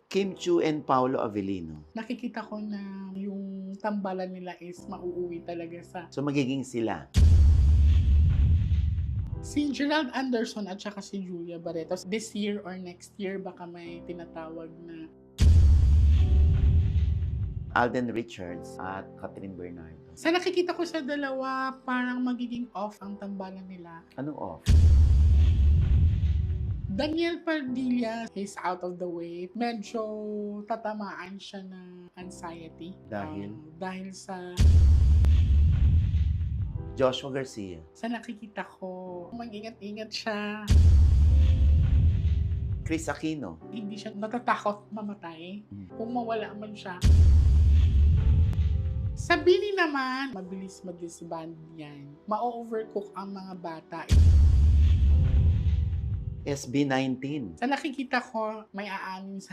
Kim Chiu and Paolo Avellino. Nakikita ko na yung tambalan nila is mauuwi talaga sa So magiging sila. si Gerald Anderson at saka si Julia Barretos. This year or next year, baka may tinatawag na Alden Richards at Catherine Bernardo. sa nakikita ko sa dalawa, parang magiging off ang tambalan nila. Anong off? Daniel Padilla is out of the way. Medyo tatamaan siya ng anxiety. Dahil? Dahil sa Joshua Garcia. nakikita ko, mag-ingat-ingat siya. Chris Aquino. Hindi siya natatakot mamatay. Kung mawala man siya. Sa Bini naman, mabilis mag-disband yan. Ma-overcook ang mga bata. SB19. Sa nakikita ko, may aanin sa